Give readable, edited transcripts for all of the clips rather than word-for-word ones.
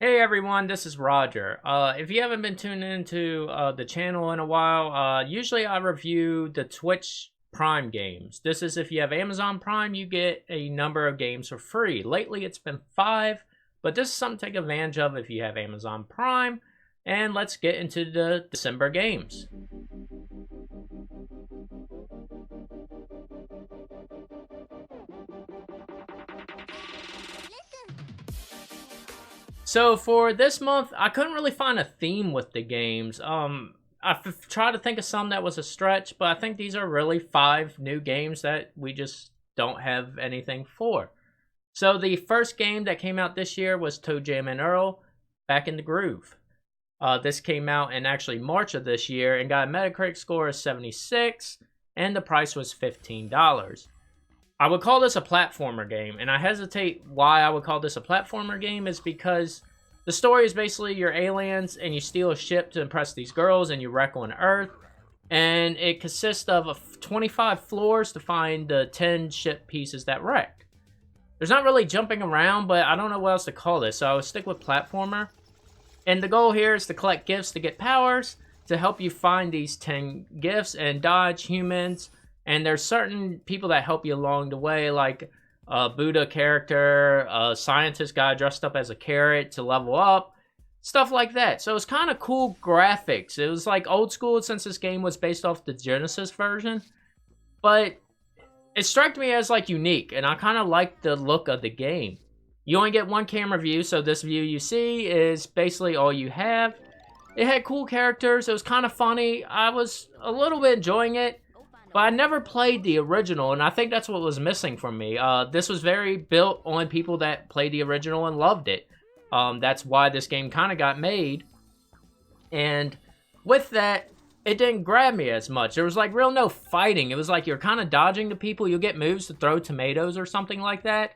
Hey everyone, this is Roger. If you haven't been tuning into the channel in a while, usually I review the Twitch Prime games. This is if you have Amazon Prime, you get a number of games for free. Lately it's been 5, but this is something to take advantage of if you have Amazon Prime. And let's get into the December games. So for this month, I couldn't really find a theme with the games. Tried to think of some that was a stretch, but I think these are really 5 new games that we just don't have anything for. So the first game that came out this year was Toe Jam and Earl, Back in the Groove. This came out in actually March of this year and got a Metacritic score of 76, and the price was $15. I would call this a platformer game, and I hesitate why I would call this a platformer game is because the story is basically you're aliens and you steal a ship to impress these girls and you wreck on Earth, and it consists of 25 floors to find the 10 ship pieces that wrecked. There's not really jumping around, but I don't know what else to call this, so I would stick with platformer. And the goal here is to collect gifts to get powers to help you find these 10 gifts and dodge humans. And there's certain people that help you along the way, like a Buddha character, a scientist guy dressed up as a carrot to level up, stuff like that. So it's kind of cool graphics. It was like old school since this game was based off the Genesis version. But it struck me as like unique, and I kind of like the look of the game. You only get one camera view, so this view you see is basically all you have. It had cool characters. It was kind of funny. I was a little bit enjoying it. But I never played the original, and I think that's what was missing from me. This was very built on people that played the original and loved it. That's why this game kind of got made. And with that, it didn't grab me as much. There was like real no fighting. It was like you're kind of dodging the people. You'll get moves to throw tomatoes or something like that.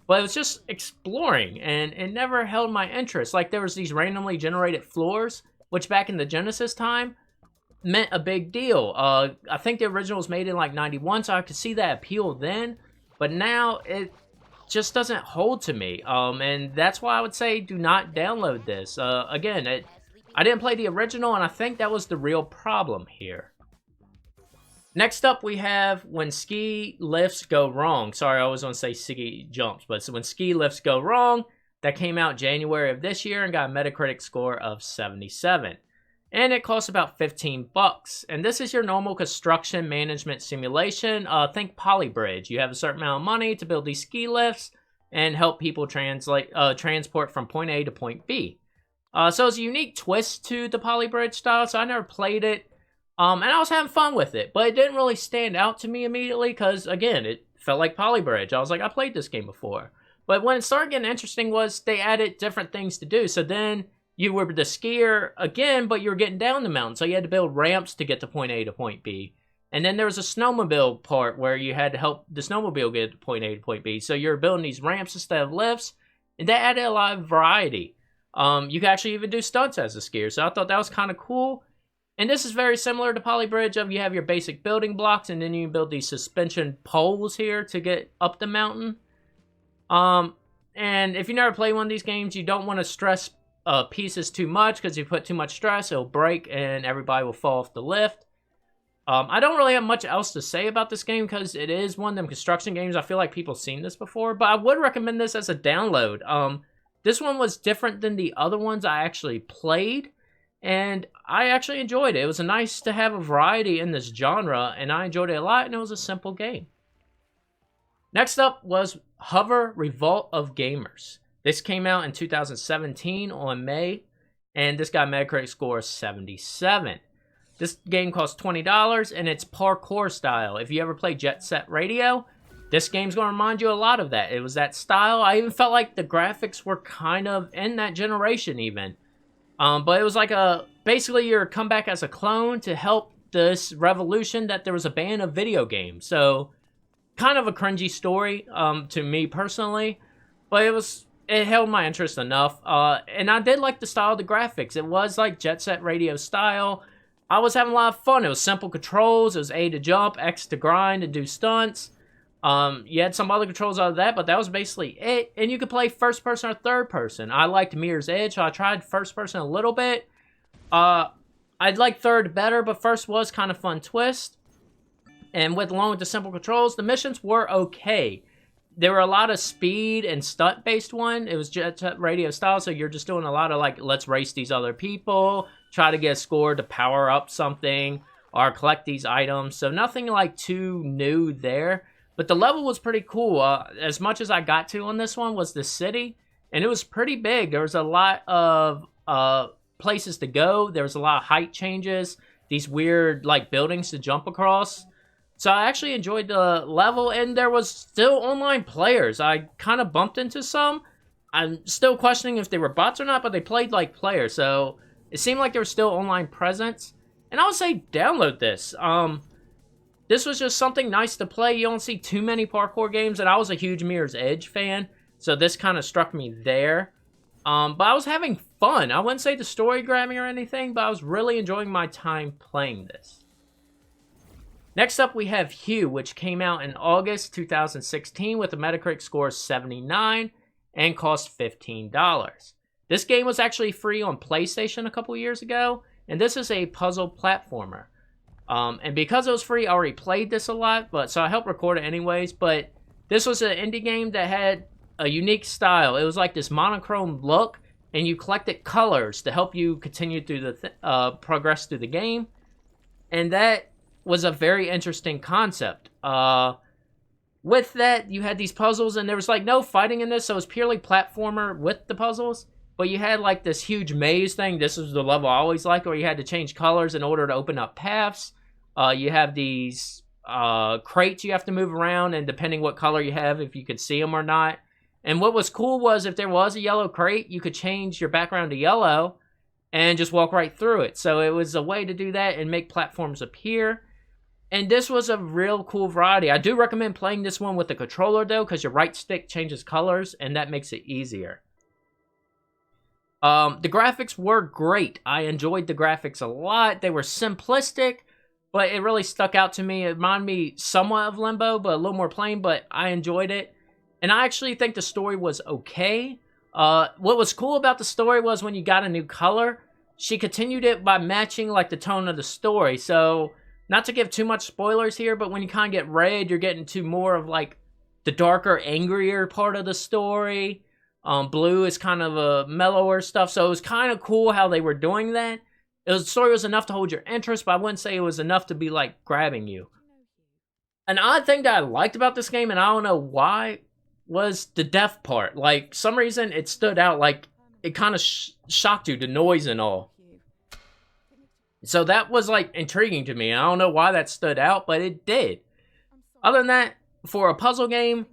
But it was just exploring, and it never held my interest. Like there was these randomly generated floors, which back in the Genesis time, meant a big deal. I think the original was made in like 91, so I could see that appeal then, but now it just doesn't hold to me. And that's why I would say do not download this. Again, I didn't play the original, and I think that was the real problem here. Next up, we have When Ski Lifts Go Wrong. Sorry, I always want to say ski jumps, but When Ski Lifts Go Wrong, that came out January of this year and got a Metacritic score of 77. And it costs about 15 bucks. And this is your normal construction management simulation. Think Polybridge. You have a certain amount of money to build these ski lifts and help people transport from point A to point B. So it's a unique twist to the Polybridge style, so I never played it. And I was having fun with it, but it didn't really stand out to me immediately because, again, it felt like Polybridge. I was like, I played this game before. But when it started getting interesting was they added different things to do. So then you were the skier again, but you were getting down the mountain, so you had to build ramps to get to point A to point B. And then there was a snowmobile part where you had to help the snowmobile get to point A to point B. So you're building these ramps instead of lifts, and that added a lot of variety. You could actually even do stunts as a skier, so I thought that was kind of cool. And this is very similar to Polybridge of you have your basic building blocks, and then you build these suspension poles here to get up the mountain. And if you never play one of these games, you don't want to stress pieces too much, because if you put too much stress, it'll break and everybody will fall off the lift. I don't really have much else to say about this game because it is one of them construction games. I feel like people have seen this before, but I would recommend this as a download. This one was different than the other ones I actually played, and I actually enjoyed it. It was nice to have a variety in this genre, and I enjoyed it a lot, and it was a simple game. Next up was Hover Revolt of Gamers. This came out in 2017 on May, and this got a Metacritic score of 77. This game costs $20, and it's parkour style. If you ever play Jet Set Radio, this game's going to remind you a lot of that. It was that style. I even felt like the graphics were kind of in that generation even. But it was like basically you're come back as a clone to help this revolution that there was a ban of video games. So kind of a cringy story to me personally, but it held my interest enough, and I did like the style of the graphics. It was like Jet Set Radio style. I was having a lot of fun. It was simple controls. It was A to jump, X to grind and do stunts. You had some other controls out of that, but that was basically it. And you could play first person or third person. I liked Mirror's Edge, so I tried first person a little bit. I'd like third better, but first was kind of fun twist. And along with the simple controls, the missions were okay. There were a lot of speed and stunt based one. It was Jet Set Radio style, so you're just doing a lot of like, let's race these other people, try to get a score to power up something, or collect these items. So nothing like too new there. But the level was pretty cool. As much as I got to on this one was the city, and it was pretty big. There was a lot of places to go. There was a lot of height changes, these weird like buildings to jump across. So I actually enjoyed the level, and there was still online players. I kind of bumped into some. I'm still questioning if they were bots or not, but they played like players, so it seemed like there was still online presence. And I would say download this. This was just something nice to play. You don't see too many parkour games, and I was a huge Mirror's Edge fan, so this kind of struck me there. But I was having fun. I wouldn't say the story grabbed me or anything, but I was really enjoying my time playing this. Next up, we have Hugh, which came out in August 2016 with a Metacritic score of 79 and cost $15. This game was actually free on PlayStation a couple years ago, and this is a puzzle platformer. And because it was free, I already played this a lot, so I helped record it anyways. But this was an indie game that had a unique style. It was like this monochrome look, and you collected colors to help you continue through the progress through the game. And that was a very interesting concept. With that, you had these puzzles, and there was like no fighting in this, so it was purely platformer with the puzzles. But you had like this huge maze thing. This was the level I always liked, where you had to change colors in order to open up paths. You have these crates you have to move around, and depending what color you have, if you could see them or not. And what was cool was if there was a yellow crate, you could change your background to yellow and just walk right through it. So it was a way to do that and make platforms appear. And this was a real cool variety. I do recommend playing this one with the controller, though, because your right stick changes colors, and that makes it easier. The graphics were great. I enjoyed the graphics a lot. They were simplistic, but it really stuck out to me. It reminded me somewhat of Limbo, but a little more plain, but I enjoyed it. And I actually think the story was okay. What was cool about the story was when you got a new color, she continued it by matching like the tone of the story. So, not to give too much spoilers here, but when you kind of get red, you're getting to more of like the darker, angrier part of the story. Blue is kind of a mellower stuff. So it was kind of cool how they were doing that. The story was enough to hold your interest, but I wouldn't say it was enough to be like grabbing you. An odd thing that I liked about this game, and I don't know why, was the death part. Like, some reason it stood out, like it kind of shocked you, the noise and all. So that was like intriguing to me. I don't know why that stood out, but it did. Other than that, for a puzzle game,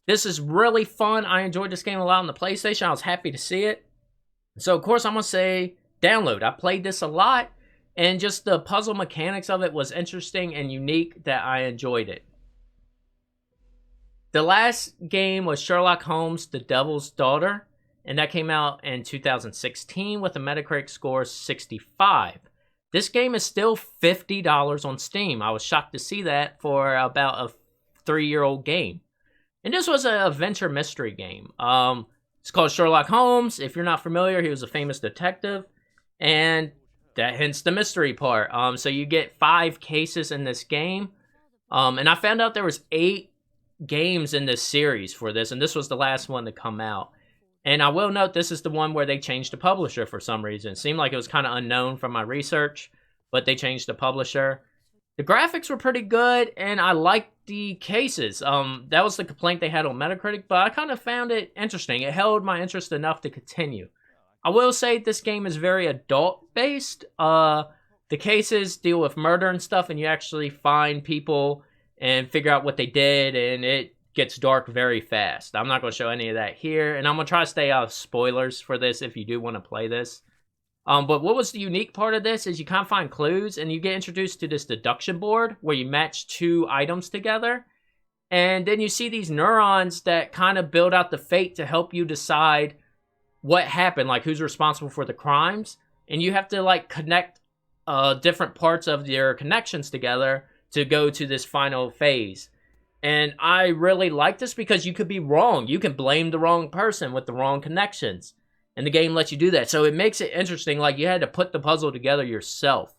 this is really fun. I enjoyed this game a lot on the PlayStation. I was happy to see it. So of course I'm going to say download. I played this a lot, and just the puzzle mechanics of it was interesting and unique that I enjoyed it. The last game was Sherlock Holmes, The Devil's Daughter, and that came out in 2016 with a Metacritic score of 65. This game is still $50 on Steam. I was shocked to see that for about a 3-year-old game. And this was an adventure mystery game. It's called Sherlock Holmes. If you're not familiar, he was a famous detective. And that hence the mystery part. So you get 5 cases in this game. And I found out there was 8 games in this series for this. And this was the last one to come out. And I will note this is the one where they changed the publisher for some reason. It seemed like it was kind of unknown from my research, but they changed the publisher. The graphics were pretty good, and I liked the cases. That was the complaint they had on Metacritic, but I kind of found it interesting. It held my interest enough to continue. I will say this game is very adult-based. The cases deal with murder and stuff, and you actually find people and figure out what they did, and it gets dark very fast. I'm not going to show any of that here, and I'm going to try to stay out of spoilers for this if you do want to play this. But what was the unique part of this is you kind of find clues, and you get introduced to this deduction board where you match 2 items together, and then you see these neurons that kind of build out the fate to help you decide what happened, like who's responsible for the crimes, and you have to like connect different parts of your connections together to go to this final phase. And I really like this because you could be wrong. You can blame the wrong person with the wrong connections. And the game lets you do that. So it makes it interesting. Like, you had to put the puzzle together yourself.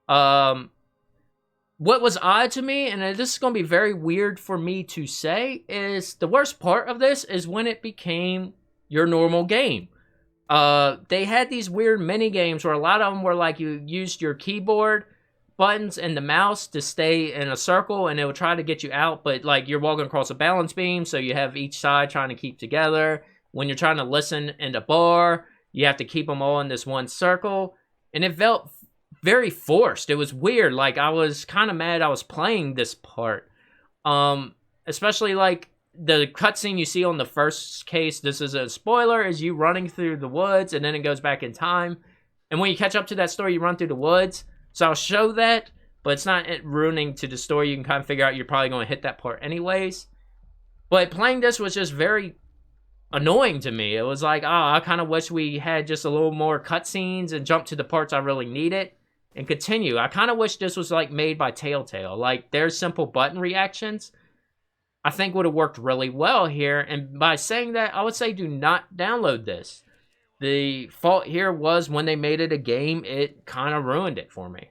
What was odd to me, and this is going to be very weird for me to say, is the worst part of this is when it became your normal game. They had these weird mini games where a lot of them were like you used your keyboard buttons and the mouse to stay in a circle, and it would try to get you out, but like you're walking across a balance beam, so you have each side trying to keep together. When you're trying to listen in the bar, you have to keep them all in this one circle, and it felt very forced. It was weird. Like, I was kind of mad I was playing this part. Especially like the cutscene you see on the first case, this is a spoiler, is you running through the woods, and then it goes back in time. And when you catch up to that story, you run through the woods. So I'll show that, but it's not ruining to the story. You can kind of figure out you're probably going to hit that part anyways. But playing this was just very annoying to me. It was like, I kind of wish we had just a little more cutscenes and jump to the parts I really needed and continue. I kind of wish this was like made by Telltale. Like, their simple button reactions, I think would have worked really well here. And by saying that, I would say do not download this. The fault here was when they made it a game, it kind of ruined it for me.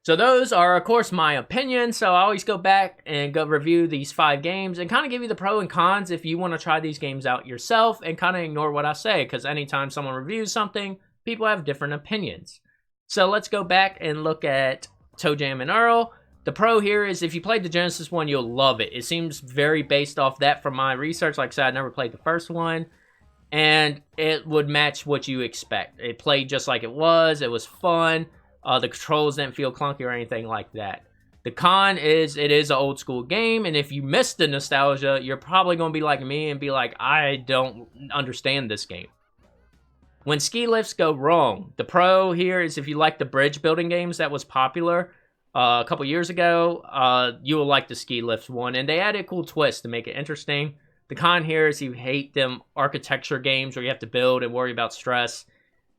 So those are, of course, my opinions. So I always go back and go review these 5 games and kind of give you the pros and cons if you want to try these games out yourself, and kind of ignore what I say, because anytime someone reviews something, people have different opinions. So let's go back and look at Toe Jam and Earl. The pro here is if you played the Genesis one, you'll love it. It seems very based off that from my research. Like I said, I never played the first one. And it would match what you expect. It played just like it was. It was fun. The controls didn't feel clunky or anything like that. The con is it is an old school game, and if you miss the nostalgia, you're probably going to be like me and be like, I don't understand this game. When ski lifts go wrong, the pro here is if you like the bridge building games that was popular a couple years ago, you will like the ski lifts one, and they added a cool twist to make it interesting. The con here is you hate them architecture games where you have to build and worry about stress.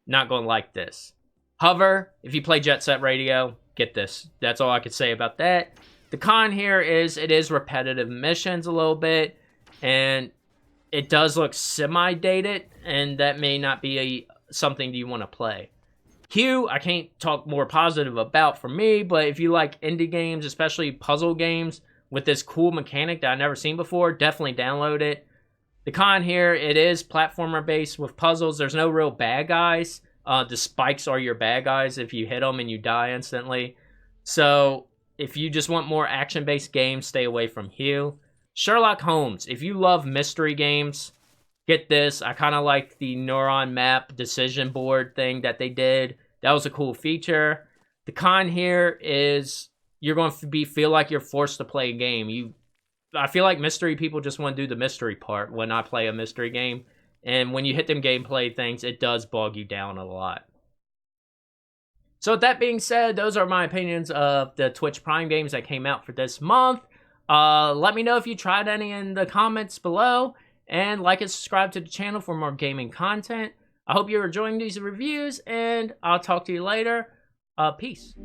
Not going to like this. Hover, if you play Jet Set Radio, get this. That's all I could say about that. The con here is it is repetitive missions a little bit, and it does look semi-dated, and that may not be something you want to play. Hugh, I can't talk more positive about for me, but if you like indie games, especially puzzle games, with this cool mechanic that I've never seen before, definitely download it. The con here, it is platformer based with puzzles. There's no real bad guys. The spikes are your bad guys if you hit them and you die instantly. So if you just want more action-based games, stay away from Hugh. Sherlock Holmes, if you love mystery games, get this. I kind of like the neuron map decision board thing that they did. That was a cool feature. The con here is you're going to feel like you're forced to play a game. I feel like mystery people just want to do the mystery part when I play a mystery game. And when you hit them gameplay things, it does bog you down a lot. So with that being said, those are my opinions of the Twitch Prime games that came out for this month. Let me know if you tried any in the comments below. And like and subscribe to the channel for more gaming content. I hope you're enjoying these reviews, and I'll talk to you later. Peace.